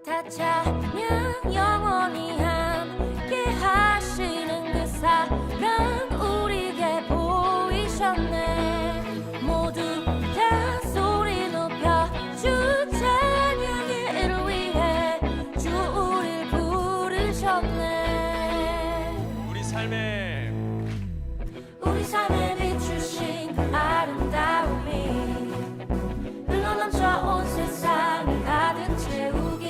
다 찬양 영원히 함께 하시는 그 사랑 우리에게 보이셨네. 모두 다 소리 높여 주 찬양의 일을 위해 주 우릴 부르셨네. 우리 삶에 비추신 그 아름다움이 흘러넘쳐 온 세상을 가득 채우기,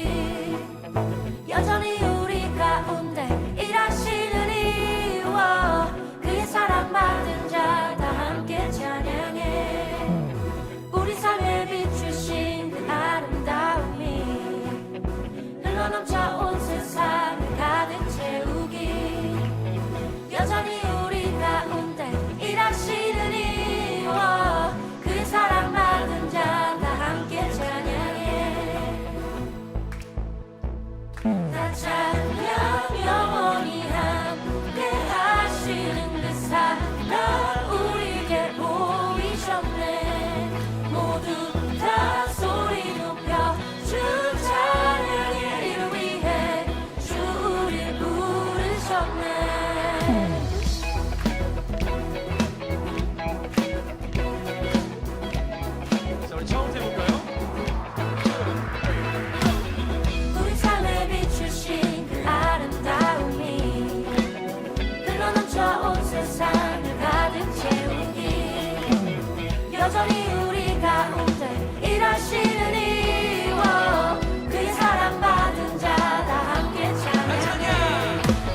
여전히 우리 가운데 일하시는 이와 그의 사랑받은 자 다 함께 찬양해. 우리 삶에 비추신 그 아름다움이 흘러넘쳐 온 세상을 가득 채우기, 여전히 우리 가운데 일하시는 이와 그의 사랑받은 자 다 함께 찬양해. 다 찬양 영원히 함께 하시는 그 사랑 우리에게 보이셨네. 모두 다 소리 높여 주 찬양의 일을 위해 주 우릴 부르셨네. 자, 우리 처음 해볼까요? 우리 삶에 비추신 그 아름다움이 흘러넘쳐 온 세상을 가득 채우기, 여전히 우리 가운데 일하시는 이와 그의 사랑받은 자 다 함께 찬양.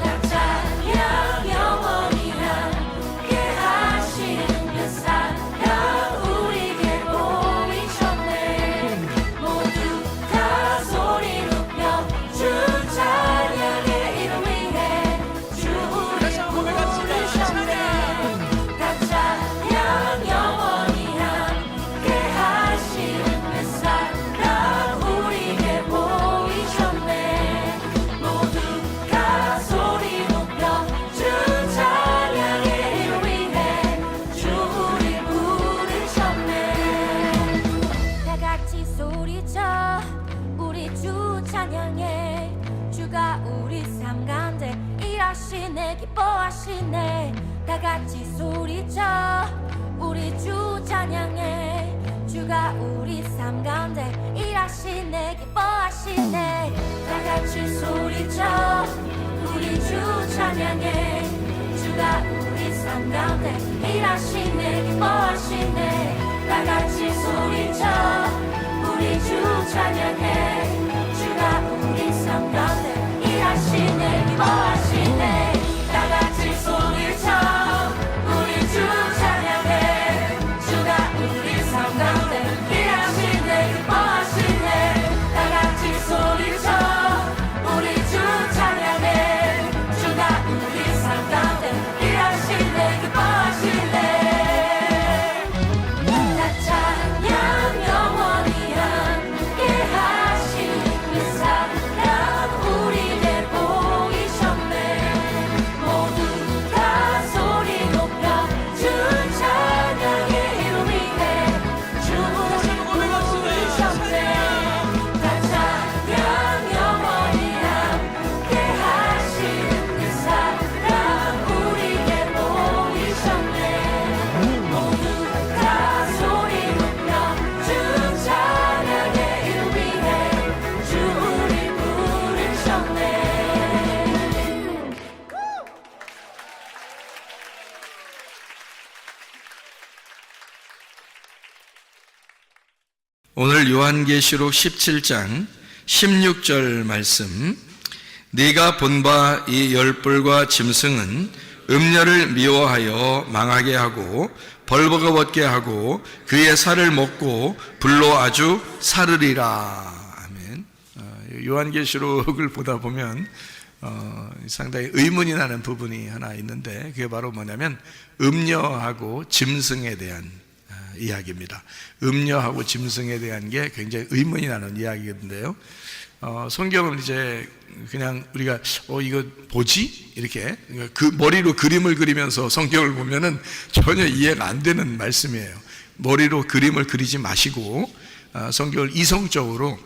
다 찬양 영원히 함께 하시는 그 사랑 우리에게 보이셨네. 모두 다 소리 높여 주 찬양의 일을 위해 주 우리 부르셨네. 다 찬양 영원히 함께 하시는 그 사랑 우리에게 보이셨네. 모두 다 소리 높여 주 찬양의 일을 위해 주 우리 부르셨네. 다 같이 소리쳐 우리 주 찬양해. 주가 우리 삶 가운데 일하시네, 기뻐하시네. 다 같이 소리쳐 우리 주 찬양해. 주가 우리 삶 가운데 일하시네, 기뻐하시네. 다 같이 소리쳐 우리 주 찬양해. 주가 우리 삶 가운데 일하시네, 기뻐하시네. 다 같이 소리쳐 우리 주 찬양해. 주가 우리 삶 가운데 일하시네, 기뻐하시네. 다 같이 소리쳐 우리 주 찬양해. 주가 우리 삶 가운데 일하시네, 기뻐하시네. 다 같이 소리쳐 우리 주 찬양해. 주가 우리 삶 가운데 일하시네, 기뻐하시네. 다 찬양 영원히 함께 하시는 그 사랑 우리에게 보이셨네. 모두 다 소리 높여 주 찬양의 일을 위해 주 우리 부르셨네. 다 찬양 영원히 함께 하시는 그 사랑 우리에게 보이셨네. 모두 다 소리 높여 주 찬양의 일을 위해 주 우리 부르셨네. 오늘 요한계시록 17장 16절 말씀, 네가 본 바 이 열불과 짐승은 음녀를 미워하여 망하게 하고 벌거벗게 하고 그의 살을 먹고 불로 아주 사르리라. 아멘. 요한계시록을 보다 보면 상당히 의문이 나는 부분이 하나 있는데, 그게 바로 뭐냐면 음녀하고 짐승에 대한 이야기입니다. 음녀하고 짐승에 대한 게 굉장히 의문이 나는 이야기인데요. 성경은 이제 그냥 우리가 이거 뭐지? 이렇게 그 머리로 그림을 그리면서 성경을 보면은 전혀 이해가 안 되는 말씀이에요. 머리로 그림을 그리지 마시고 성경을 이성적으로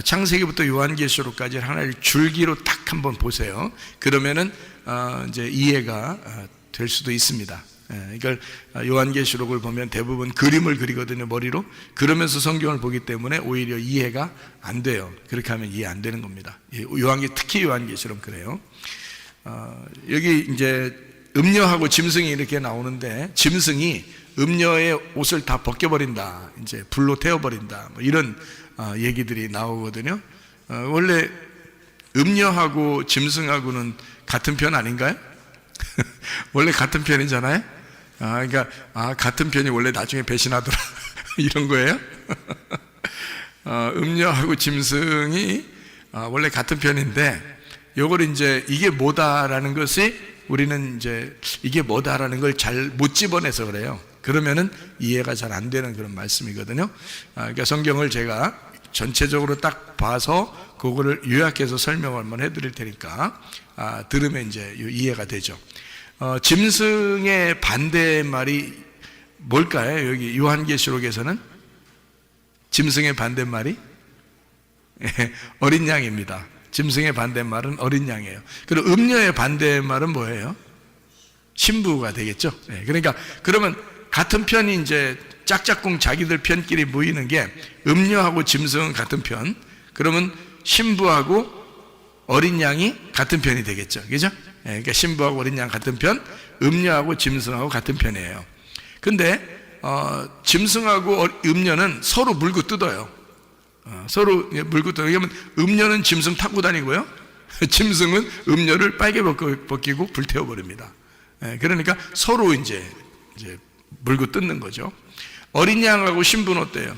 창세기부터 요한계시록까지 하나의 줄기로 딱 한번 보세요. 그러면은 이제 이해가 될 수도 있습니다. 그러니까 요한계시록을 보면 대부분 그림을 그리거든요, 머리로. 그러면서 성경을 보기 때문에 오히려 이해가 안 돼요. 그렇게 하면 이해 안 되는 겁니다. 특히 요한계시록 그래요. 여기 이제 음녀하고 짐승이 이렇게 나오는데, 짐승이 음녀의 옷을 다 벗겨버린다, 이제 불로 태워버린다, 뭐 이런 얘기들이 나오거든요. 원래 음녀하고 짐승하고는 같은 편 아닌가요? 원래 같은 편이잖아요. 그러니까 같은 편이 원래 나중에 배신하더라 이런 거예요. 음녀하고 짐승이 원래 같은 편인데, 요걸 이제 이게 뭐다라는 것이 우리는 이제 이게 뭐다라는 걸 잘 못 집어내서 그래요. 그러면은 이해가 잘 안 되는 그런 말씀이거든요. 그러니까 성경을 제가 전체적으로 딱 봐서 그거를 요약해서 설명을 한번 해드릴 테니까 들으면 이제 이해가 되죠. 짐승의 반대말이 뭘까요? 여기 요한계시록에서는 짐승의 반대말이 어린 양입니다. 짐승의 반대말은 어린 양이에요. 그리고 음녀의 반대말은 뭐예요? 신부가 되겠죠. 그러니까 그러면 같은 편이 이제 짝짝꿍 자기들 편끼리 모이는 게 음녀하고 짐승은 같은 편, 그러면 신부하고 어린 양이 같은 편이 되겠죠. 그죠? 그러니까 신부하고 어린 양 같은 편, 음녀하고 짐승하고 같은 편이에요. 근데 짐승하고 음녀는 서로 물고 뜯어요. 서로 물고 뜯어요. 왜냐면 음녀는 짐승 타고 다니고요, 짐승은 음녀를 빨개 벗기고 불태워버립니다. 그러니까 서로 이제 물고 뜯는 거죠. 어린 양하고 신부는 어때요?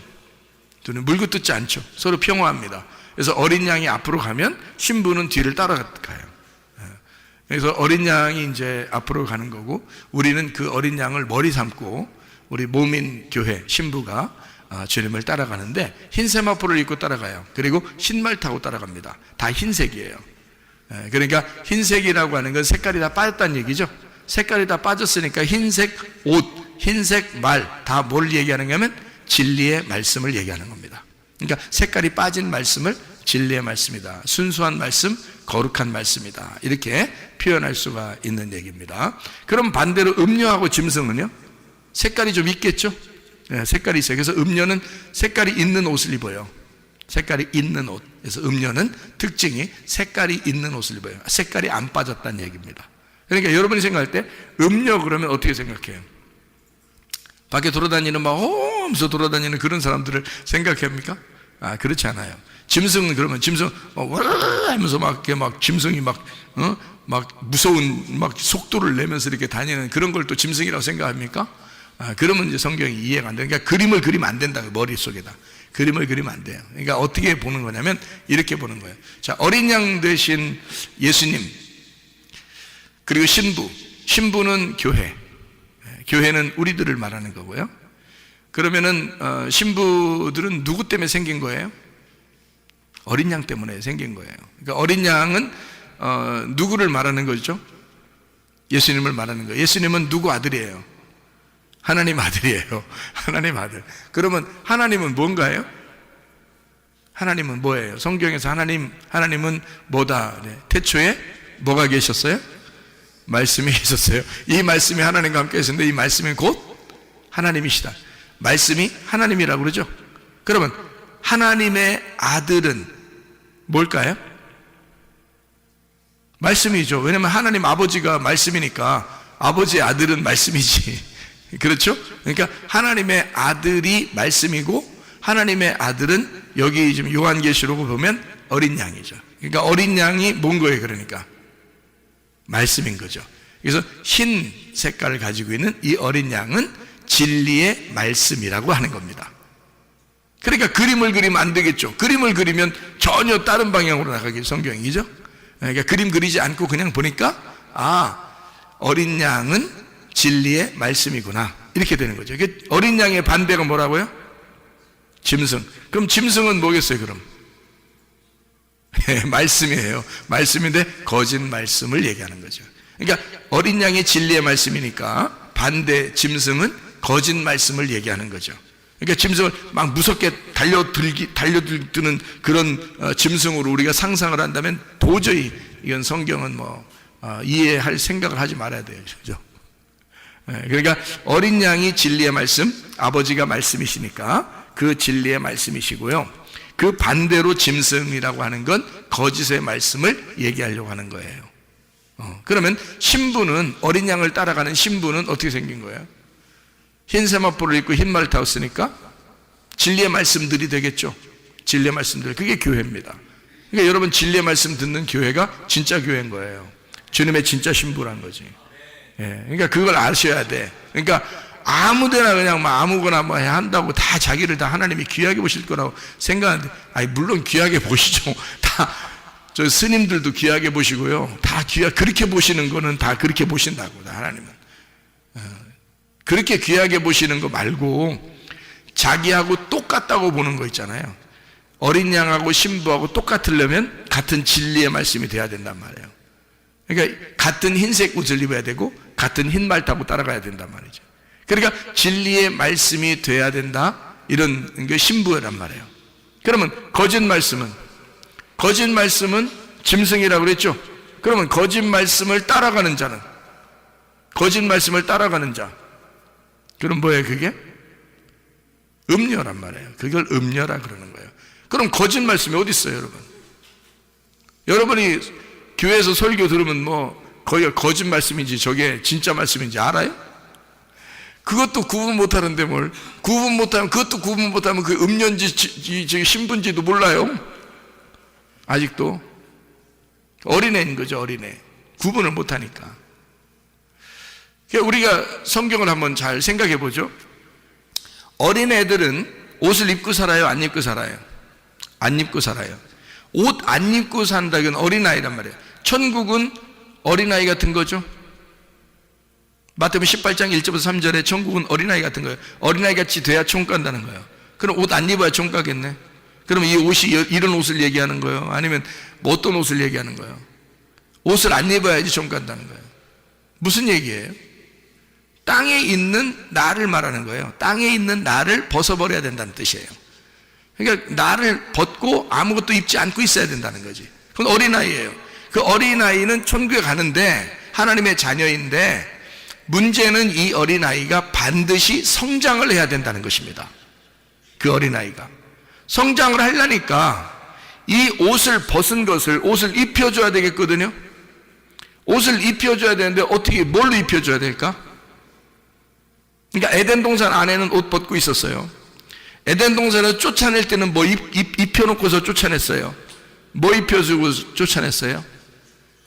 둘은 물고 뜯지 않죠. 서로 평화합니다. 그래서 어린 양이 앞으로 가면 신부는 뒤를 따라가요. 그래서 어린 양이 이제 앞으로 가는 거고, 우리는 그 어린 양을 머리 삼고 우리 모민 교회 신부가 주님을 따라가는데, 흰 세마포를 입고 따라가요. 그리고 흰말 타고 따라갑니다. 다 흰색이에요. 그러니까 흰색이라고 하는 건 색깔이 다 빠졌다는 얘기죠. 색깔이 다 빠졌으니까 흰색 옷, 흰색 말, 다 뭘 얘기하는가 하면 진리의 말씀을 얘기하는 겁니다. 그러니까 색깔이 빠진 말씀을 진리의 말씀이다, 순수한 말씀, 거룩한 말씀이다, 이렇게 표현할 수가 있는 얘기입니다. 그럼 반대로 음녀하고 짐승은요? 색깔이 좀 있겠죠? 색깔이 있어요. 그래서 음녀는 색깔이 있는 옷을 입어요. 색깔이 있는 옷. 그래서 음녀는 특징이 색깔이 있는 옷을 입어요. 색깔이 안 빠졌다는 얘기입니다. 그러니까 여러분이 생각할 때 음녀 그러면 어떻게 생각해요? 밖에 돌아다니는 막 하면서 돌아다니는 그런 사람들을 생각합니까? 그렇지 않아요. 짐승은 그러면 짐승 하면서 막 이렇게 막 짐승이 막 무서운 막 속도를 내면서 이렇게 다니는 그런 걸 또 짐승이라고 생각합니까? 그러면 이제 성경이 이해가 안 돼요. 그러니까 그림을 그리면 안 된다고, 머릿속에다. 그림을 그리면 안 돼요. 그러니까 어떻게 보는 거냐면 이렇게 보는 거예요. 자, 어린 양 대신 예수님, 그리고 신부는 교회. 교회는 우리들을 말하는 거고요. 그러면은 신부들은 누구 때문에 생긴 거예요? 어린 양 때문에 생긴 거예요. 그러니까 어린 양은 누구를 말하는 거죠? 예수님을 말하는 거예요. 예수님은 누구 아들이에요? 하나님 아들이에요. 하나님 아들. 그러면 하나님은 뭔가요? 하나님은 뭐예요? 성경에서 하나님은 뭐다? 태초에 뭐가 계셨어요? 말씀이 계셨어요. 이 말씀이 하나님과 함께 계셨는데, 이 말씀이 곧 하나님이시다. 말씀이 하나님이라고 그러죠. 그러면 하나님의 아들은 뭘까요? 말씀이죠. 왜냐하면 하나님 아버지가 말씀이니까 아버지의 아들은 말씀이지. 그렇죠? 그러니까 하나님의 아들이 말씀이고, 하나님의 아들은 여기 지금 요한계시록을 보면 어린 양이죠. 그러니까 어린 양이 뭔 거예요? 그러니까 말씀인 거죠. 그래서 흰 색깔을 가지고 있는 이 어린 양은 진리의 말씀이라고 하는 겁니다. 그러니까 그림을 그리면 안 되겠죠. 그림을 그리면 전혀 다른 방향으로 나가기 성경이죠. 그러니까 그림 그리지 않고 그냥 보니까 어린 양은 진리의 말씀이구나, 이렇게 되는 거죠. 어린 양의 반대가 뭐라고요? 짐승. 그럼 짐승은 뭐겠어요? 그럼 말씀이에요. 말씀인데 거짓 말씀을 얘기하는 거죠. 그러니까 어린 양이 진리의 말씀이니까 반대 짐승은 거짓 말씀을 얘기하는 거죠. 그러니까 짐승을 막 무섭게 달려드는 그런 짐승으로 우리가 상상을 한다면 도저히 이건 성경은 이해할 생각을 하지 말아야 돼요. 그죠? 그러니까 어린 양이 진리의 말씀, 아버지가 말씀이시니까 그 진리의 말씀이시고요. 그 반대로 짐승이라고 하는 건 거짓의 말씀을 얘기하려고 하는 거예요. 그러면 신부는, 어린 양을 따라가는 신부는 어떻게 생긴 거예요? 흰 세마포를 입고 흰 말을 타고 쓰니까 진리의 말씀들이 되겠죠. 진리의 말씀들, 그게 교회입니다. 그러니까 여러분, 진리의 말씀 듣는 교회가 진짜 교회인 거예요. 주님의 진짜 신부란 거지. 그러니까 그걸 아셔야 돼. 그러니까 아무데나 그냥 아무거나 한다고 다 자기를 다 하나님이 귀하게 보실 거라고 생각하는데, 물론 귀하게 보시죠. 다 저 스님들도 귀하게 보시고요. 다 그렇게 보시는 거는 다 그렇게 보신다고, 다 하나님은. 그렇게 귀하게 보시는 거 말고 자기하고 똑같다고 보는 거 있잖아요. 어린 양하고 신부하고 똑같으려면 같은 진리의 말씀이 돼야 된단 말이에요. 그러니까 같은 흰색 옷을 입어야 되고 같은 흰 말 타고 따라가야 된단 말이죠. 그러니까 진리의 말씀이 돼야 된다, 이런 게 신부란 말이에요. 그러면 거짓 말씀은 짐승이라고 그랬죠. 그러면 거짓 말씀을 따라가는 자는, 거짓 말씀을 따라가는 자, 그럼 뭐예요? 그게 음녀란 말이에요. 그걸 음녀라 그러는 거예요. 그럼 거짓 말씀이 어디 있어요, 여러분? 여러분이 교회에서 설교 들으면 거기가 거짓 말씀인지 저게 진짜 말씀인지 알아요? 그것도 구분 못하는데 뭘 구분 못하면, 그것도 구분 못하면 그 음녀인지 신부인지도 몰라요. 아직도 어린애인 거죠. 어린애, 구분을 못하니까. 우리가 성경을 한번 잘 생각해 보죠. 어린애들은 옷을 입고 살아요, 안 입고 살아요? 안 입고 살아요. 옷 안 입고 산다는 건 어린아이란 말이에요. 천국은 어린아이 같은 거죠. 마태복음 18장 1절부터 3절에 천국은 어린아이 같은 거예요. 어린아이 같이 돼야 천국 간다는 거예요. 그럼 옷 안 입어야 천국 가겠네? 그럼 이 옷이 이런 옷을 얘기하는 거예요? 아니면 어떤 옷을 얘기하는 거예요? 옷을 안 입어야지 천국 간다는 거예요. 무슨 얘기예요? 땅에 있는 나를 말하는 거예요. 땅에 있는 나를 벗어버려야 된다는 뜻이에요. 그러니까 나를 벗고 아무것도 입지 않고 있어야 된다는 거지. 그건 어린아이예요. 그 어린아이는 천국에 가는데 하나님의 자녀인데, 문제는 이 어린아이가 반드시 성장을 해야 된다는 것입니다. 그 어린아이가 성장을 하려니까 이 옷을 벗은 것을, 옷을 입혀줘야 되겠거든요. 옷을 입혀줘야 되는데 어떻게, 뭘로 입혀줘야 될까? 그러니까 에덴 동산 안에는 옷 벗고 있었어요. 에덴 동산을 쫓아낼 때는 뭐 입혀놓고서 쫓아냈어요? 뭐 입혀주고 쫓아냈어요?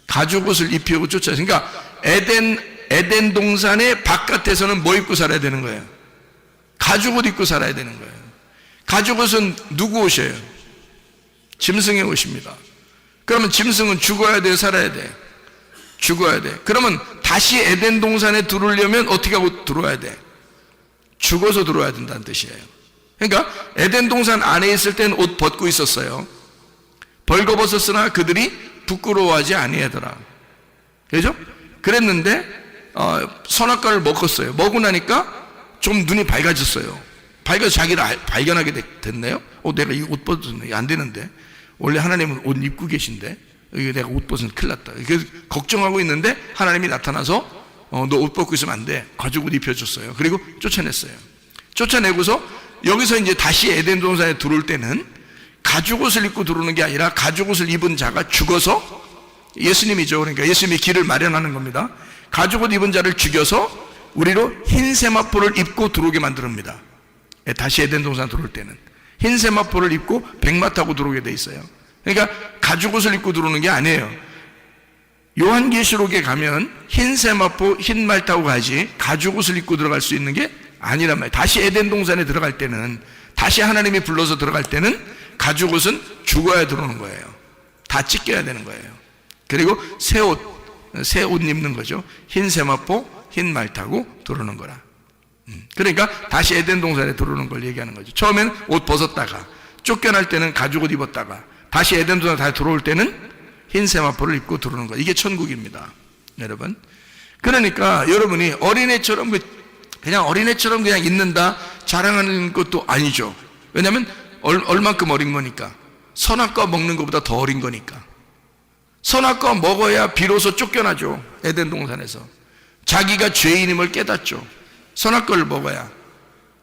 가죽옷을 입히고 쫓아냈어요. 그러니까 에덴 동산의 바깥에서는 뭐 입고 살아야 되는 거예요? 가죽옷 입고 살아야 되는 거예요. 가죽옷은 누구 옷이에요? 짐승의 옷입니다. 그러면 짐승은 죽어야 돼요, 살아야 돼? 죽어야 돼. 그러면 다시 에덴 동산에 들어오려면 어떻게 하고 들어와야 돼? 죽어서 들어와야 된다는 뜻이에요. 그러니까 에덴 동산 안에 있을 때는 옷 벗고 있었어요. 벌거벗었으나 그들이 부끄러워하지 아니하더라. 그죠? 그랬는데 선악과를 먹었어요. 먹고 나니까 좀 눈이 밝아졌어요. 밝아서 자기를 발견하게 됐네요. 내가 이 옷 벗었네. 안 되는데. 원래 하나님은 옷 입고 계신데 이게 내가 옷 벗으면 큰일 났다. 그래서 걱정하고 있는데 하나님이 나타나서 너 옷 벗고 있으면 안 돼. 가죽옷 입혀줬어요. 그리고 쫓아냈어요. 쫓아내고서 여기서 이제 다시 에덴 동산에 들어올 때는 가죽옷을 입고 들어오는 게 아니라 가죽옷을 입은 자가 죽어서, 예수님이죠. 그러니까 예수님이 길을 마련하는 겁니다. 가죽옷 입은 자를 죽여서 우리로 흰 세마포를 입고 들어오게 만듭니다. 다시 에덴 동산 들어올 때는 흰 세마포를 입고 백마 타고 들어오게 돼 있어요. 그러니까 가죽옷을 입고 들어오는 게 아니에요. 요한계시록에 가면 흰 세마포, 흰 말 타고 가지 가죽옷을 입고 들어갈 수 있는 게 아니란 말이에요. 다시 에덴 동산에 들어갈 때는, 다시 하나님이 불러서 들어갈 때는 가죽옷은 죽어야 들어오는 거예요. 다 찢겨야 되는 거예요. 그리고 새 옷 입는 거죠. 흰 세마포, 흰 말 타고 들어오는 거라. 그러니까 다시 에덴 동산에 들어오는 걸 얘기하는 거죠. 처음에는 옷 벗었다가, 쫓겨날 때는 가죽옷 입었다가, 다시 에덴 동산에 다시 들어올 때는 흰 세마포를 입고 들어오는 거. 이게 천국입니다, 여러분. 그러니까 여러분이 어린애처럼 그냥 있는다, 자랑하는 것도 아니죠. 왜냐하면 얼만큼 어린 거니까. 선악과 먹는 것보다 더 어린 거니까. 선악과 먹어야 비로소 쫓겨나죠. 에덴 동산에서 자기가 죄인임을 깨닫죠. 선악과를 먹어야.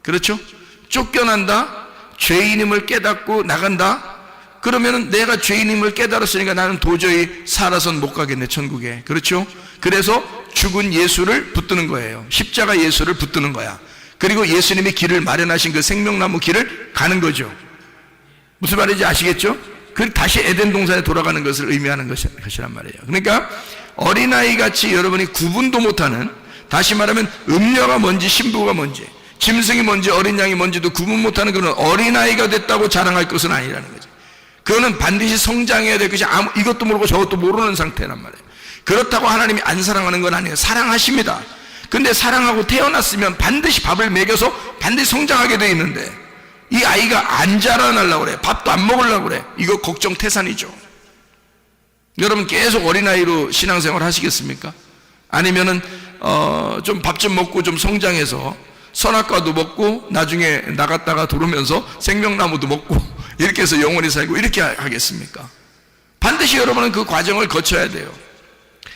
그렇죠? 쫓겨난다, 죄인임을 깨닫고 나간다. 그러면은 내가 죄인임을 깨달았으니까 나는 도저히 살아선 못 가겠네, 천국에. 그렇죠? 그래서 죽은 예수를 붙드는 거예요. 십자가 예수를 붙드는 거야. 그리고 예수님이 길을 마련하신 그 생명나무 길을 가는 거죠. 무슨 말인지 아시겠죠? 그 다시 에덴 동산에 돌아가는 것을 의미하는 것이란 말이에요. 그러니까 어린아이 같이 여러분이 구분도 못하는, 다시 말하면 음녀가 뭔지 신부가 뭔지, 짐승이 뭔지 어린 양이 뭔지도 구분 못하는 그런 어린아이가 됐다고 자랑할 것은 아니라는 거죠. 그거는 반드시 성장해야 될 것이 이것도 모르고 저것도 모르는 상태란 말이에요. 그렇다고 하나님이 안 사랑하는 건 아니에요. 사랑하십니다. 근데 사랑하고 태어났으면 반드시 밥을 먹여서 반드시 성장하게 돼 있는데, 이 아이가 안 자라나려고 그래. 밥도 안 먹으려고 그래. 이거 걱정 태산이죠. 여러분 계속 어린아이로 신앙생활 하시겠습니까? 아니면은 좀 밥 좀 먹고 좀 성장해서 선악과도 먹고 나중에 나갔다가 들어오면서 생명나무도 먹고 이렇게 해서 영원히 살고 이렇게 하겠습니까? 반드시 여러분은 그 과정을 거쳐야 돼요.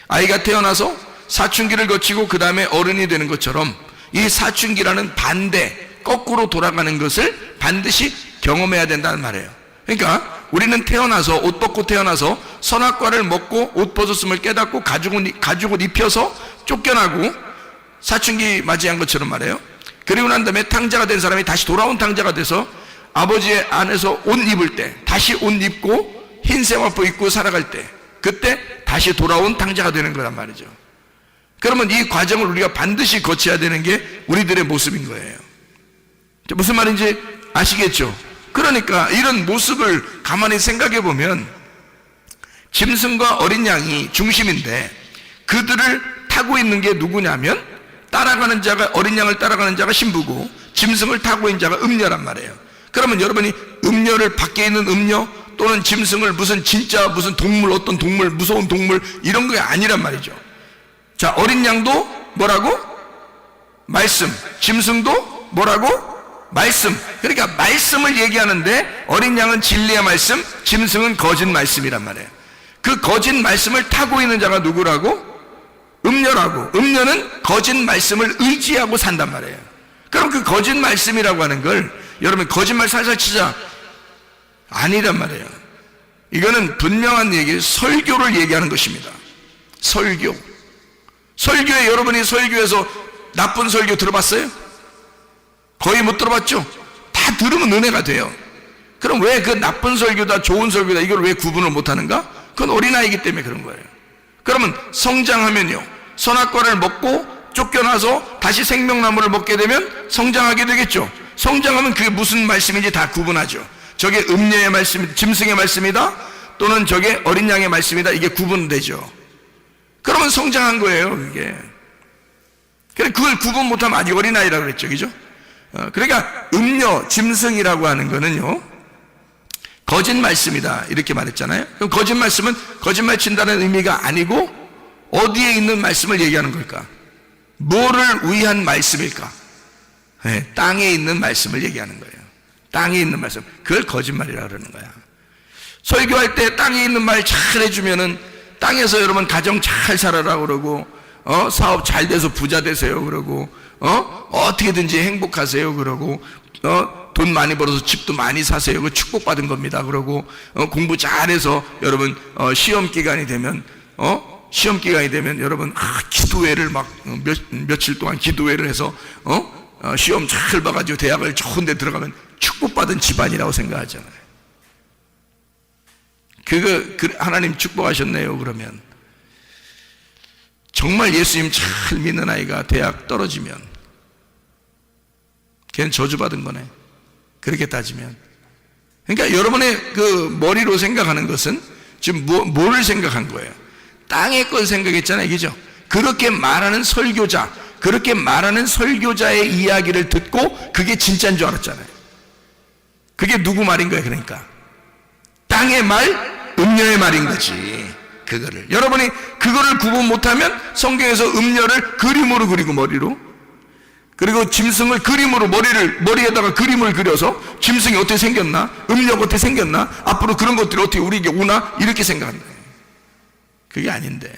아이가 태어나서 사춘기를 거치고 그 다음에 어른이 되는 것처럼 이 사춘기라는 반대, 거꾸로 돌아가는 것을 반드시 경험해야 된다는 말이에요. 그러니까 우리는 태어나서, 옷 벗고 태어나서 선악과를 먹고 옷 벗었음을 깨닫고 가죽 옷 입혀서 쫓겨나고 사춘기 맞이한 것처럼 말이에요. 그리고 난 다음에 탕자가 된 사람이 다시 돌아온 탕자가 돼서 아버지의 안에서 옷 입을 때, 다시 옷 입고 흰 세마포 입고 살아갈 때, 그때 다시 돌아온 탕자가 되는 거란 말이죠. 그러면 이 과정을 우리가 반드시 거쳐야 되는 게 우리들의 모습인 거예요. 무슨 말인지 아시겠죠? 그러니까 이런 모습을 가만히 생각해 보면 짐승과 어린 양이 중심인데, 그들을 타고 있는 게 누구냐면 따라가는 자가, 어린 양을 따라가는 자가 신부고 짐승을 타고 있는 자가 음녀란 말이에요. 그러면 여러분이 음녀를, 밖에 있는 음녀 또는 짐승을 무슨 진짜 무슨 동물, 어떤 동물, 무서운 동물 이런 게 아니란 말이죠. 자, 어린 양도 뭐라고? 말씀. 짐승도 뭐라고? 말씀. 그러니까 말씀을 얘기하는데 어린 양은 진리의 말씀, 짐승은 거짓 말씀이란 말이에요. 그 거짓 말씀을 타고 있는 자가 누구라고? 음녀라고. 음녀는 거짓 말씀을 의지하고 산단 말이에요. 그럼 그 거짓 말씀이라고 하는 걸 여러분 거짓말 살살 치자 아니란 말이에요. 이거는 분명한 얘기, 설교를 얘기하는 것입니다. 설교. 설교에, 여러분이 설교에서 나쁜 설교 들어봤어요? 거의 못 들어봤죠? 다 들으면 은혜가 돼요. 그럼 왜 그 나쁜 설교다 좋은 설교다 이걸 왜 구분을 못하는가? 그건 어린아이기 때문에 그런 거예요. 그러면 성장하면요, 선악과를 먹고 쫓겨나서 다시 생명나무를 먹게 되면 성장하게 되겠죠. 성장하면 그게 무슨 말씀인지 다 구분하죠. 저게 음녀의 말씀, 짐승의 말씀이다 또는 저게 어린 양의 말씀이다, 이게 구분되죠. 그러면 성장한 거예요, 그게. 그걸 구분 못하면 아직 어린아이라고 그랬죠, 그죠? 그러니까 음녀, 짐승이라고 하는 거는요, 거짓 말씀이다 이렇게 말했잖아요. 그럼 거짓 말씀은 거짓말 친다는 의미가 아니고 어디에 있는 말씀을 얘기하는 걸까? 뭐를 위한 말씀일까? 네, 땅에 있는 말씀을 얘기하는 거예요. 땅에 있는 말씀, 그걸 거짓말이라고 그러는 거야. 설교할 때 땅에 있는 말 잘 해주면은 땅에서 여러분 가정 잘 살아라 그러고, 사업 잘 돼서 부자 되세요 그러고, 어떻게든지 행복하세요 그러고, 돈 많이 벌어서 집도 많이 사세요, 그 축복받은 겁니다 그러고, 공부 잘해서 여러분 시험 기간이 되면 여러분 기도회를 막 며칠 동안 기도회를 해서 시험 잘 봐가지고 대학을 좋은 데 들어가면 축복받은 집안이라고 생각하잖아요. 하나님 축복하셨네요 그러면. 정말 예수님 잘 믿는 아이가 대학 떨어지면 걔는 저주받은 거네, 그렇게 따지면. 그러니까 여러분의 그 머리로 생각하는 것은 지금 뭐를 생각한 거예요? 땅의 걸 생각했잖아요, 그죠? 그렇게 말하는 설교자, 그렇게 말하는 설교자의 이야기를 듣고 그게 진짜인 줄 알았잖아요. 그게 누구 말인 거예요? 그러니까 땅의 말, 음녀의 말인 거지. 그거를 여러분이 그거를 구분 못하면 성경에서 음녀를 그림으로 그리고 머리로, 그리고 짐승을 그림으로 머리에다가 그림을 그려서 짐승이 어떻게 생겼나? 음료가 어떻게 생겼나? 앞으로 그런 것들이 어떻게 우리에게 오나? 이렇게 생각한다. 그게 아닌데.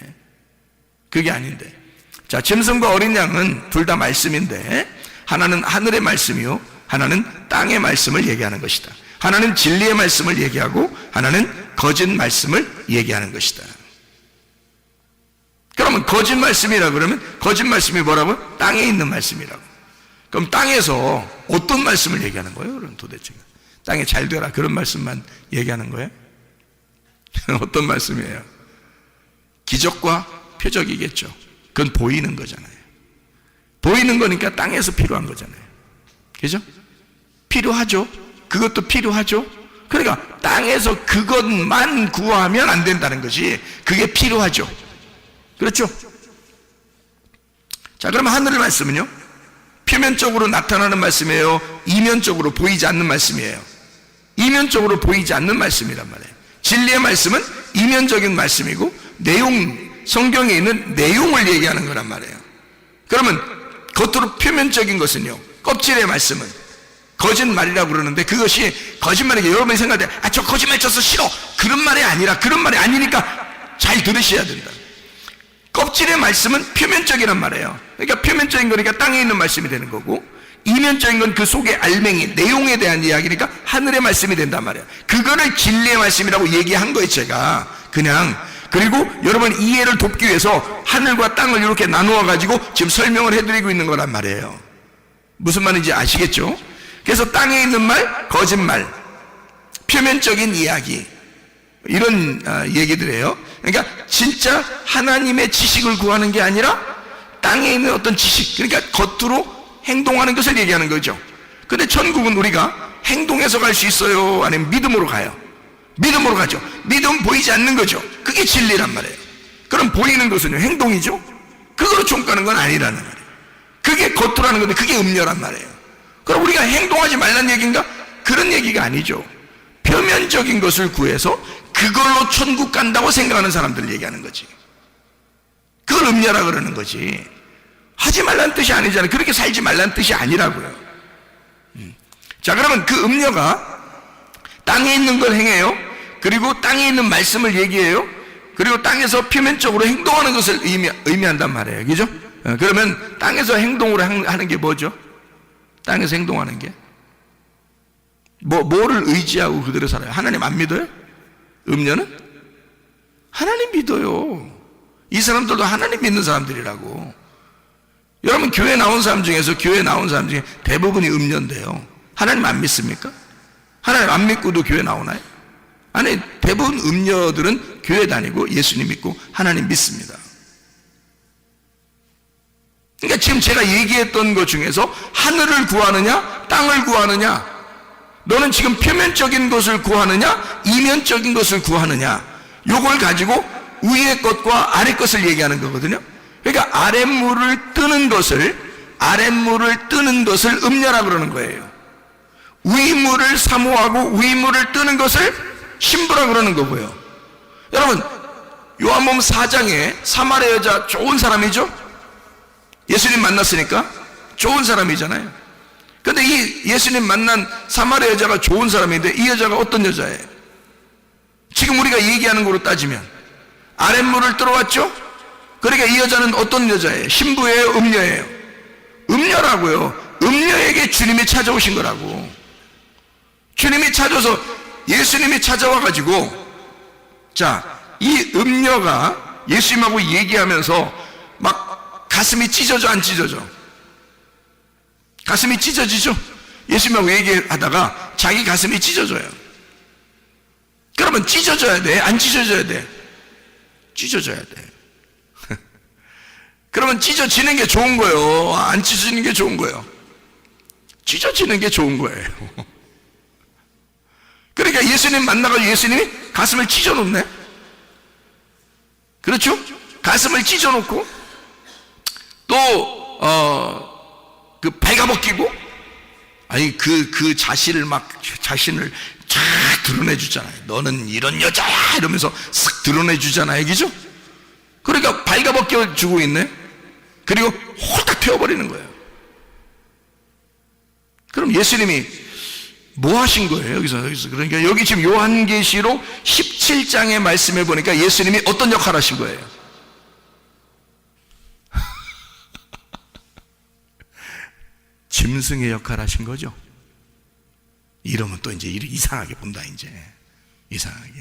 자, 짐승과 어린 양은 둘 다 말씀인데, 하나는 하늘의 말씀이요, 하나는 땅의 말씀을 얘기하는 것이다. 하나는 진리의 말씀을 얘기하고, 하나는 거짓 말씀을 얘기하는 것이다. 그러면 거짓 말씀이라 그러면 거짓 말씀이 뭐라고? 땅에 있는 말씀이라고. 그럼 땅에서 어떤 말씀을 얘기하는 거예요? 그럼 도대체 땅에 잘 되라 그런 말씀만 얘기하는 거예요? 어떤 말씀이에요? 기적과 표적이겠죠. 그건 보이는 거잖아요. 보이는 거니까 땅에서 필요한 거잖아요. 그죠? 필요하죠. 그것도 필요하죠. 그러니까 땅에서 그것만 구하면 안 된다는 것이, 그게 필요하죠. 그렇죠? 자, 그럼 하늘의 말씀은요? 표면적으로 나타나는 말씀이에요? 이면적으로 보이지 않는 말씀이에요? 이면적으로 보이지 않는 말씀이란 말이에요. 진리의 말씀은 이면적인 말씀이고, 성경에 있는 내용을 얘기하는 거란 말이에요. 그러면 겉으로 표면적인 것은요, 껍질의 말씀은 거짓말이라고 그러는데, 그것이 거짓말이게 여러분이 생각할 때, 저 거짓말 쳤어, 싫어, 그런 말이 아니라, 그런 말이 아니니까 잘 들으셔야 된다. 껍질의 말씀은 표면적이란 말이에요. 그러니까 표면적인 거니까 땅에 있는 말씀이 되는 거고, 이면적인 건 그 속의 알맹이, 내용에 대한 이야기니까 하늘의 말씀이 된단 말이에요. 그거를 진리의 말씀이라고 얘기한 거예요, 제가. 그냥. 그리고 여러분 이해를 돕기 위해서 하늘과 땅을 이렇게 나누어 가지고 지금 설명을 해드리고 있는 거란 말이에요. 무슨 말인지 아시겠죠? 그래서 땅에 있는 말, 거짓말, 표면적인 이야기, 이런 얘기들이에요. 그러니까 진짜 하나님의 지식을 구하는 게 아니라 땅에 있는 어떤 지식, 그러니까 겉으로 행동하는 것을 얘기하는 거죠. 근데 천국은 우리가 행동해서 갈 수 있어요? 아니면 믿음으로 가요? 믿음으로 가죠. 믿음 보이지 않는 거죠. 그게 진리란 말이에요. 그럼 보이는 것은요, 행동이죠. 그거로 총가는 건 아니라는 말이에요. 그게 겉으로 하는 건데 그게 음료란 말이에요. 그럼 우리가 행동하지 말란 얘기인가? 그런 얘기가 아니죠. 표면적인 것을 구해서 그걸로 천국 간다고 생각하는 사람들을 얘기하는 거지. 그걸 음료라 그러는 거지. 하지 말란 뜻이 아니잖아요. 그렇게 살지 말란 뜻이 아니라고요. 자, 그러면 그 음료가 땅에 있는 걸 행해요. 그리고 땅에 있는 말씀을 얘기해요. 그리고 땅에서 표면적으로 행동하는 것을 의미한단 말이에요. 그죠? 그러면 땅에서 행동으로 하는 게 뭐죠? 땅에서 행동하는 게 뭐를 의지하고 그대로 살아요? 하나님 안 믿어요? 음료는? 하나님 믿어요. 이 사람들도 하나님 믿는 사람들이라고. 여러분 교회 나온 사람 중에 대부분이 음료인데요, 하나님 안 믿습니까? 하나님 안 믿고도 교회 나오나요? 아니, 대부분 음료들은 교회 다니고 예수님 믿고 하나님 믿습니다. 그러니까 지금 제가 얘기했던 것 중에서 하늘을 구하느냐 땅을 구하느냐, 너는 지금 표면적인 것을 구하느냐 이면적인 것을 구하느냐, 요걸 가지고 위의 것과 아래 것을 얘기하는 거거든요. 그러니까 아랫물을 뜨는 것을 음료라 그러는 거예요. 위물을 사모하고 위물을 뜨는 것을 신부라 그러는 거고요. 여러분 요한복음 4장에 사마리아 여자, 좋은 사람이죠? 예수님 만났으니까 좋은 사람이잖아요. 근데 이 예수님 만난 사마리아 여자가 좋은 사람인데, 이 여자가 어떤 여자예요? 지금 우리가 얘기하는 거로 따지면 아랫물을 들어왔죠? 그러니까 이 여자는 어떤 여자예요? 신부예요? 음녀예요? 음녀라고요. 음녀에게 주님이 찾아오신 거라고. 주님이 찾아서 예수님이 찾아와 가지고, 자, 이 음녀가 예수님하고 얘기하면서 막 가슴이 찢어져 안 찢어져? 가슴이 찢어지죠? 예수님하고 얘기하다가 자기 가슴이 찢어져요. 그러면 찢어져야 돼? 안 찢어져야 돼? 찢어져야 돼. 그러면 찢어지는 게 좋은 거예요? 안 찢어지는 게 좋은 거예요? 찢어지는 게 좋은 거예요. 그러니까 예수님 만나가지고 예수님이 가슴을 찢어놓네? 그렇죠? 가슴을 찢어놓고 또 그 발가벗기고, 아니 그 자신을 쫙 드러내주잖아요. 너는 이런 여자야 이러면서 싹 드러내주잖아요. 그죠? 그러니까 발가벗겨 주고 있네. 그리고 홀딱 튀어버리는 거예요. 그럼 예수님이 뭐 하신 거예요? 여기서. 그러니까 여기 지금 요한계시록 17장의 말씀에 보니까 예수님이 어떤 역할을 하신 거예요? 짐승의 역할을 하신 거죠. 이러면 또 이제 이상하게 본다, 이제. 이상하게.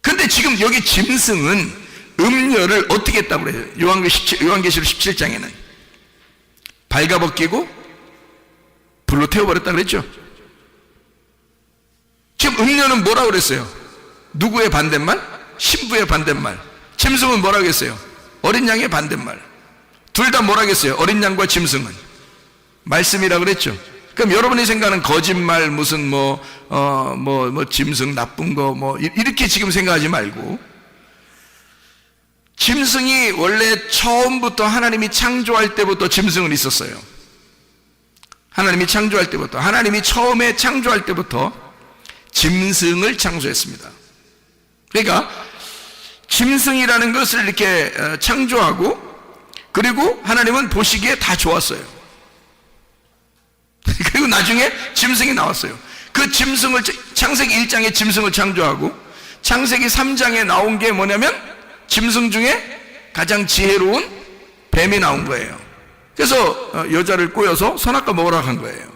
근데 지금 여기 짐승은 음녀를 어떻게 했다고 그래요? 요한계시록 17장에는 발가벗기고 불로 태워버렸다 그랬죠. 지금 음녀는 뭐라고 그랬어요? 누구의 반대말? 신부의 반대말. 짐승은 뭐라고 했어요? 어린 양의 반대말. 둘 다 뭐라고 했어요? 어린 양과 짐승은 말씀이라고 그랬죠. 그럼 여러분이 생각하는 거짓말, 무슨 짐승 나쁜 거 이렇게 지금 생각하지 말고, 짐승이 원래 처음부터 하나님이 창조할 때부터 짐승은 있었어요. 하나님이 창조할 때부터, 하나님이 처음에 창조할 때부터 짐승을 창조했습니다. 그러니까 짐승이라는 것을 이렇게 창조하고, 그리고 하나님은 보시기에 다 좋았어요. 그리고 나중에 짐승이 나왔어요. 그 짐승을, 창세기 1장에 짐승을 창조하고 창세기 3장에 나온 게 뭐냐면 짐승 중에 가장 지혜로운 뱀이 나온 거예요. 그래서 여자를 꼬여서 선악과 먹으라고 한 거예요.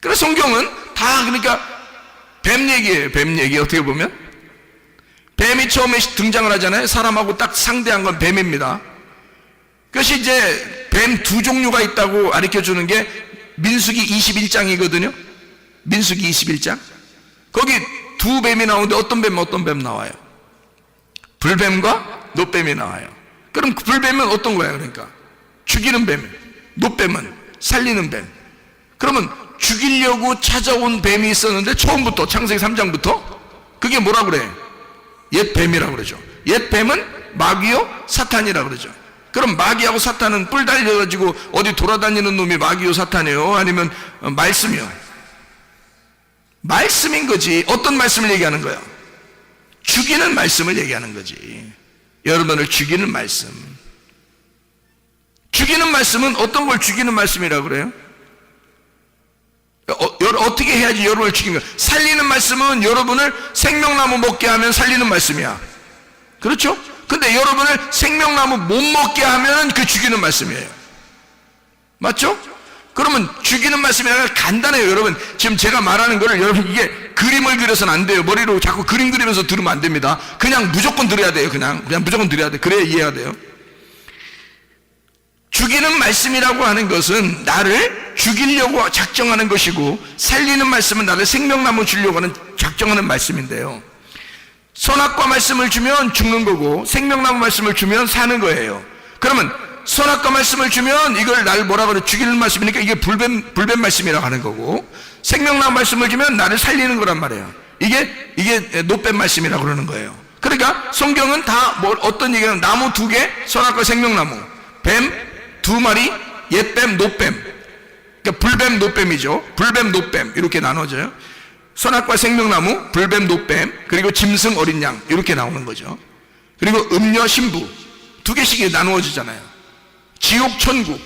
그래서 성경은 다 그러니까 뱀 얘기예요. 뱀 얘기. 어떻게 보면 뱀이 처음에 등장을 하잖아요. 사람하고 딱 상대한 건 뱀입니다. 그것이 이제 뱀 두 종류가 있다고 가르쳐주는 게 민수기 21장이거든요. 민수기 21장. 거기 두 뱀이 나오는데 어떤 뱀 나와요? 불뱀과 노뱀이 나와요. 그럼 불뱀은 어떤 거예요? 그러니까 죽이는 뱀, 노뱀은 살리는 뱀. 그러면 죽이려고 찾아온 뱀이 있었는데 처음부터 창세기 3장부터 그게 뭐라고 그래? 옛 뱀이라고 그러죠. 옛 뱀은 마귀요 사탄이라고 그러죠. 그럼 마귀하고 사탄은 뿔 달려가지고 어디 돌아다니는 놈이 마귀요 사탄이에요? 아니면 말씀이요? 말씀인 거지. 어떤 말씀을 얘기하는 거야? 죽이는 말씀을 얘기하는 거지. 여러분을 죽이는 말씀. 죽이는 말씀은 어떤 걸 죽이는 말씀이라고 그래요? 어떻게 해야지 여러분을 죽이는 거야? 살리는 말씀은 여러분을 생명나무 먹게 하면 살리는 말씀이야. 그렇죠? 근데 여러분을 생명나무 못 먹게 하면 그 죽이는 말씀이에요. 맞죠? 그러면 죽이는 말씀이라는 간단해요. 여러분 지금 제가 말하는 거를 여러분 이게 그림을 그려서는 안 돼요. 머리로 자꾸 그림 그리면서 들으면 안 됩니다. 그냥 무조건 들어야 돼요. 그냥 무조건 들어야 돼. 그래야 이해가 돼요. 죽이는 말씀이라고 하는 것은 나를 죽이려고 작정하는 것이고, 살리는 말씀은 나를 생명나무 주려고 하는 작정하는 말씀인데요. 선악과 말씀을 주면 죽는 거고 생명나무 말씀을 주면 사는 거예요. 그러면 선악과 말씀을 주면 이걸 나를 뭐라 그래? 죽이는 말씀이니까 이게 불뱀 말씀이라고 하는 거고, 생명나무 말씀을 주면 나를 살리는 거란 말이에요. 이게 노뱀 말씀이라고 그러는 거예요. 그러니까 성경은 다 어떤 얘기는 나무 두 개, 선악과 생명나무, 뱀 두 마리, 옛뱀, 노뱀. 그러니까 불뱀, 노뱀이죠. 불뱀, 노뱀 이렇게 나눠져요. 선악과 생명나무, 불뱀, 노뱀, 그리고 짐승, 어린 양 이렇게 나오는 거죠. 그리고 음녀, 신부 두 개씩 나누어지잖아요. 지옥, 천국.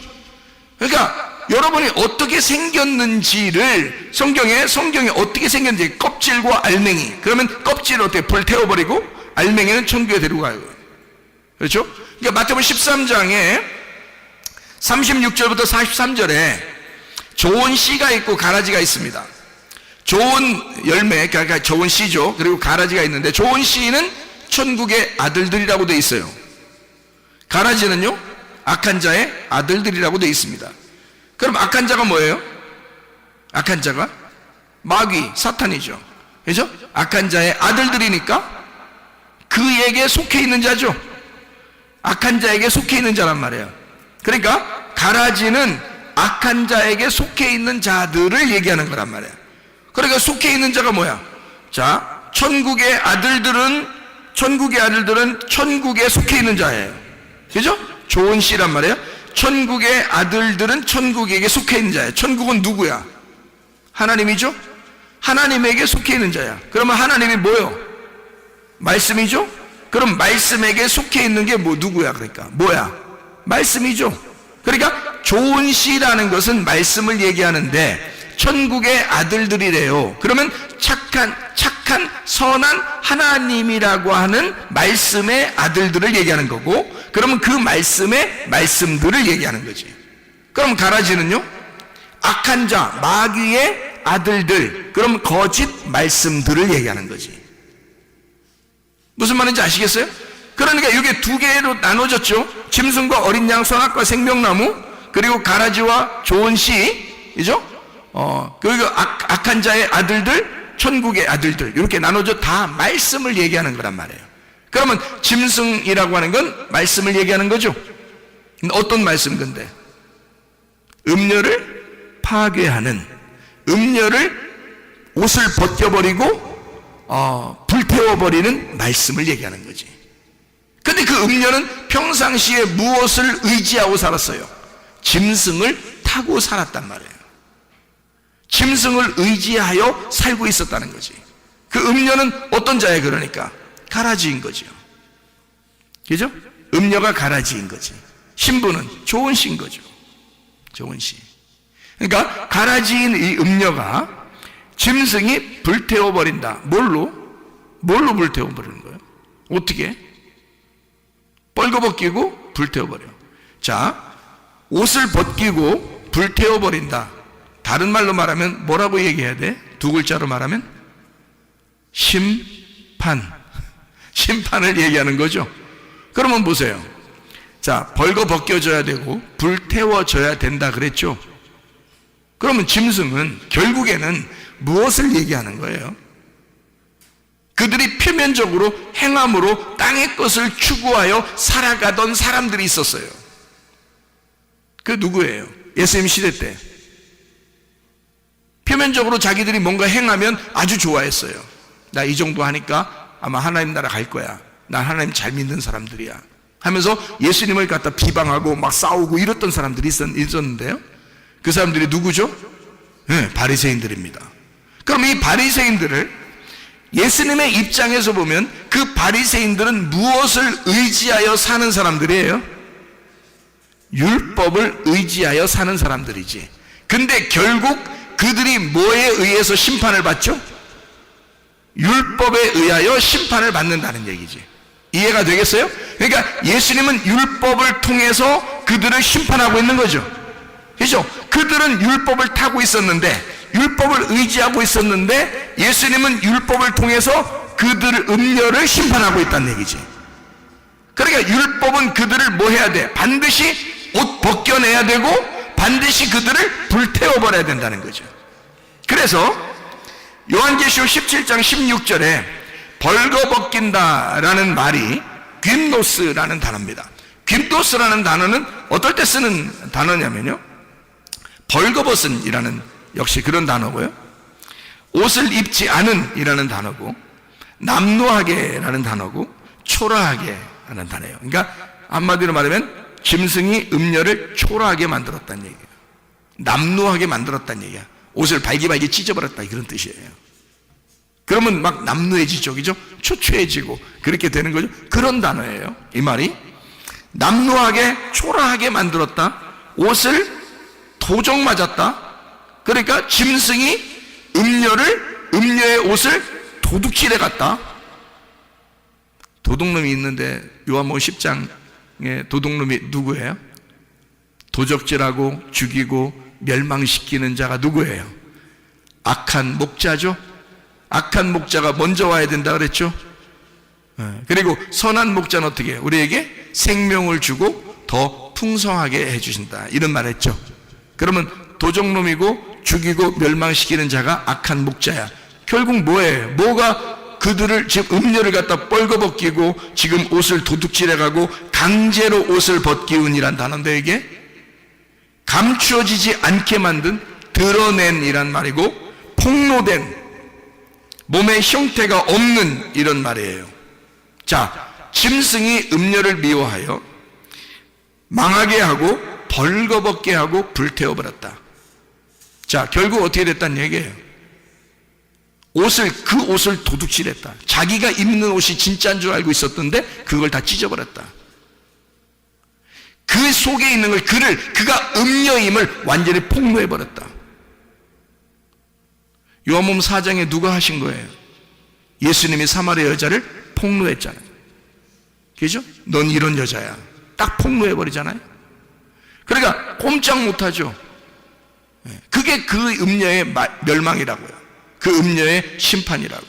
그러니까 여러분이 어떻게 생겼는지를 성경에 어떻게 생겼는지, 껍질과 알맹이. 그러면 껍질을 어떻게 불 태워버리고 알맹이는 천국에 데리고 가요. 그렇죠? 그러니까 마태복음 13장에 36절부터 43절에 좋은 씨가 있고 가라지가 있습니다. 좋은 열매, 그러니까 좋은 씨죠. 그리고 가라지가 있는데 좋은 씨는 천국의 아들들이라고 되어 있어요. 가라지는요, 악한 자의 아들들이라고 되어 있습니다. 그럼 악한 자가 뭐예요? 악한 자가 마귀, 사탄이죠. 그렇죠? 악한 자의 아들들이니까 그에게 속해 있는 자죠. 악한 자에게 속해 있는 자란 말이에요. 그러니까 가라지는 악한 자에게 속해 있는 자들을 얘기하는 거란 말이에요. 그러니까 속해 있는 자가 뭐야? 자, 천국의 아들들은 천국에 속해 있는 자예요. 그죠? 좋은 씨란 말이에요. 천국의 아들들은 천국에게 속해 있는 자예요. 천국은 누구야? 하나님이죠? 하나님에게 속해 있는 자야. 그러면 하나님이 뭐요? 말씀이죠? 그럼 말씀에게 속해 있는 게 누구야? 그러니까 뭐야? 말씀이죠. 그러니까 좋은 씨라는 것은 말씀을 얘기하는데 천국의 아들들이래요. 그러면 착한 선한 하나님이라고 하는 말씀의 아들들을 얘기하는 거고, 그러면 그 말씀의 말씀들을 얘기하는 거지. 그럼 가라지는요? 악한 자, 마귀의 아들들, 그럼 거짓 말씀들을 얘기하는 거지. 무슨 말인지 아시겠어요? 그러니까 이게 두 개로 나눠졌죠. 짐승과 어린 양, 선악과 생명나무, 그리고 가라지와 좋은 씨이죠. 그리고 악한 자의 아들들, 천국의 아들들, 이렇게 나눠져 다 말씀을 얘기하는 거란 말이에요. 그러면 짐승이라고 하는 건 말씀을 얘기하는 거죠. 어떤 말씀 근데? 음녀를 파괴하는, 음녀를 옷을 벗겨버리고 불태워버리는 말씀을 얘기하는 거지. 근데 그 음녀는 평상시에 무엇을 의지하고 살았어요? 짐승을 타고 살았단 말이에요. 짐승을 의지하여 살고 있었다는 거지. 그 음녀는 어떤 자예요? 그러니까 가라지인 거죠. 그죠? 음녀가 가라지인 거지. 신부는 좋은 씨인 거죠. 좋은 씨. 그러니까 가라지인 이 음녀가 짐승이 불태워버린다. 뭘로 불태워버리는 거예요? 어떻게? 뻘거벗기고 불태워버려. 자, 옷을 벗기고 불태워버린다. 다른 말로 말하면 뭐라고 얘기해야 돼? 두 글자로 말하면 심판. 심판을 얘기하는 거죠. 그러면 보세요. 자, 벌거벗겨져야 되고 불태워져야 된다 그랬죠. 그러면 짐승은 결국에는 무엇을 얘기하는 거예요? 그들이 표면적으로 행함으로 땅의 것을 추구하여 살아가던 사람들이 있었어요. 그 누구예요? 예수님 시대 때 표면적으로 자기들이 뭔가 행하면 아주 좋아했어요. 나 이 정도 하니까 아마 하나님 나라 갈 거야. 난 하나님 잘 믿는 사람들이야 하면서 예수님을 갖다 비방하고 막 싸우고 이랬던 사람들이 있었는데요. 그 사람들이 누구죠? 네, 바리새인들입니다. 그럼 이 바리새인들을 예수님의 입장에서 보면 그 바리새인들은 무엇을 의지하여 사는 사람들이에요? 율법을 의지하여 사는 사람들이지. 근데 결국 그들이 뭐에 의해서 심판을 받죠? 율법에 의하여 심판을 받는다는 얘기지. 이해가 되겠어요? 그러니까 예수님은 율법을 통해서 그들을 심판하고 있는 거죠. 그렇죠? 그들은 율법을 타고 있었는데, 율법을 의지하고 있었는데 예수님은 율법을 통해서 그들 음녀를 심판하고 있다는 얘기지. 그러니까 율법은 그들을 뭐 해야 돼? 반드시 옷 벗겨내야 되고 반드시 그들을 불태워버려야 된다는 거죠. 그래서 요한계시록 17장 16절에 벌거벗긴다라는 말이 귐노스라는 단어입니다. 귐노스라는 단어는 어떨 때 쓰는 단어냐면요, 벌거벗은 이라는 역시 그런 단어고요, 옷을 입지 않은 이라는 단어고, 남노하게라는 단어고, 초라하게 라는 단어예요. 그러니까 한마디로 말하면 짐승이 음녀를 초라하게 만들었다는 얘기예요. 남노하게 만들었다는 얘기야. 옷을 발기발기 찢어버렸다 그런 뜻이에요. 그러면 막 남노해지죠, 그죠? 초췌해지고 그렇게 되는 거죠. 그런 단어예요. 이 말이 남노하게 초라하게 만들었다, 옷을 도적 맞았다. 그러니까 짐승이 음녀의 옷을 도둑질해 갔다. 도둑놈이 있는데 요한복음 10장에 도둑놈이 누구예요? 도적질하고 죽이고 멸망시키는 자가 누구예요? 악한 목자죠. 악한 목자가 먼저 와야 된다 그랬죠. 그리고 선한 목자는 어떻게 해요? 우리에게 생명을 주고 더 풍성하게 해주신다 이런 말 했죠. 그러면 도적놈이고 죽이고 멸망시키는 자가 악한 목자야. 결국 뭐예요? 뭐가 그들을 지금 음녀를 갖다 뻘거벗기고 지금 옷을 도둑질해가고 강제로 옷을 벗기운이란 단어인데, 이게 감추어지지 않게 만든, 드러낸 이란 말이고, 폭로된, 몸의 형태가 없는 이런 말이에요. 자, 짐승이 음녀를 미워하여 망하게 하고 벌거벗게 하고 불태워버렸다. 자, 결국 어떻게 됐다는 얘기예요? 그 옷을 도둑질했다. 자기가 입는 옷이 진짜인 줄 알고 있었던데 그걸 다 찢어버렸다. 그 속에 있는 걸, 그가 음녀임을 완전히 폭로해버렸다. 요한복음 4장에 누가 하신 거예요? 예수님이 사마리아 여자를 폭로했잖아요. 그죠? 넌 이런 여자야. 딱 폭로해버리잖아요. 그러니까 꼼짝 못하죠. 그게 그 음녀의 멸망이라고요. 그 음녀의 심판이라고.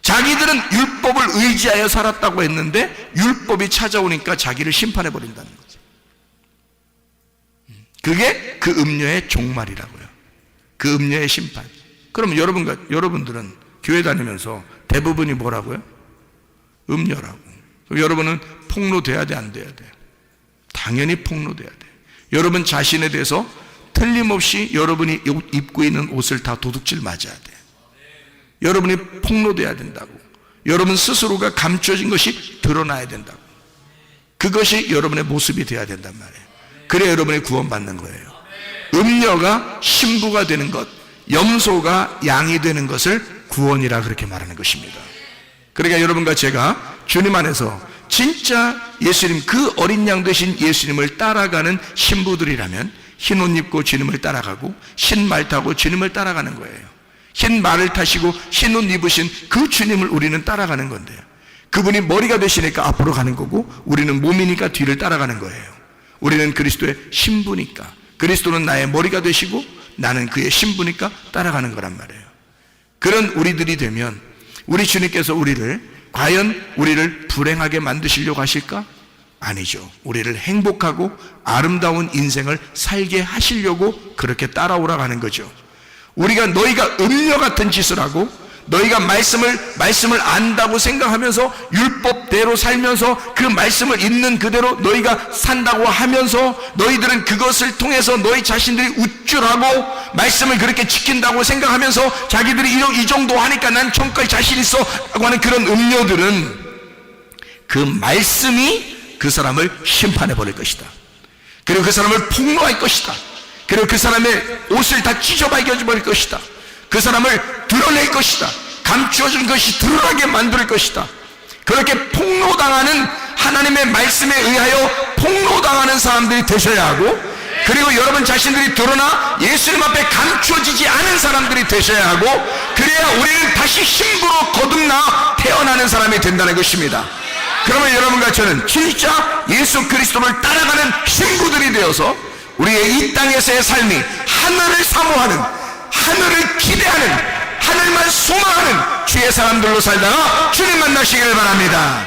자기들은 율법을 의지하여 살았다고 했는데 율법이 찾아오니까 자기를 심판해버린다는 거죠. 그게 그 음녀의 종말이라고요. 그 음녀의 심판. 그러면 여러분들은 교회 다니면서 대부분이 뭐라고요? 음녀라고. 그럼 여러분은 폭로돼야 돼, 안 돼야 돼? 당연히 폭로돼야 돼. 여러분 자신에 대해서 틀림없이 여러분이 입고 있는 옷을 다 도둑질 맞아야 돼. 여러분이 폭로돼야 된다고. 여러분 스스로가 감춰진 것이 드러나야 된다고. 그것이 여러분의 모습이 돼야 된단 말이에요. 그래야 여러분이 구원받는 거예요. 음녀가 신부가 되는 것, 염소가 양이 되는 것을 구원이라 그렇게 말하는 것입니다. 그러니까 여러분과 제가 주님 안에서 진짜 예수님, 그 어린 양 되신 예수님을 따라가는 신부들이라면 흰 옷 입고 주님을 따라가고 흰 말 타고 주님을 따라가는 거예요. 흰 말을 타시고 흰 옷 입으신 그 주님을 우리는 따라가는 건데요. 그분이 머리가 되시니까 앞으로 가는 거고 우리는 몸이니까 뒤를 따라가는 거예요. 우리는 그리스도의 신부니까, 그리스도는 나의 머리가 되시고 나는 그의 신부니까 따라가는 거란 말이에요. 그런 우리들이 되면 우리 주님께서 과연 우리를 불행하게 만드시려고 하실까? 아니죠. 우리를 행복하고 아름다운 인생을 살게 하시려고 그렇게 따라오라고 하는 거죠. 너희가 음녀 같은 짓을 하고 너희가 말씀을 안다고 생각하면서 율법대로 살면서 그 말씀을 있는 그대로 너희가 산다고 하면서 너희들은 그것을 통해서 너희 자신들이 우쭐하고 말씀을 그렇게 지킨다고 생각하면서 자기들이 이 정도 하니까 난 천국까지 자신 있어 라고 하는 그런 음녀들은 그 말씀이 그 사람을 심판해 버릴 것이다. 그리고 그 사람을 폭로할 것이다. 그리고 그 사람의 옷을 다 찢어발겨 버릴 것이다. 그 사람을 드러낼 것이다. 감추어준 것이 드러나게 만들 것이다. 그렇게 폭로당하는, 하나님의 말씀에 의하여 폭로당하는 사람들이 되셔야 하고, 그리고 여러분 자신들이 드러나 예수님 앞에 감추어지지 않은 사람들이 되셔야 하고, 그래야 우리는 다시 신부로 거듭나 태어나는 사람이 된다는 것입니다. 그러면 여러분과 저는 진짜 예수 그리스도를 따라가는 신부들이 되어서 우리의 이 땅에서의 삶이 하늘을 사모하는, 하늘을 기대하는, 하늘만 소망하는 주의 사람들로 살다가 주님 만나시기를 바랍니다.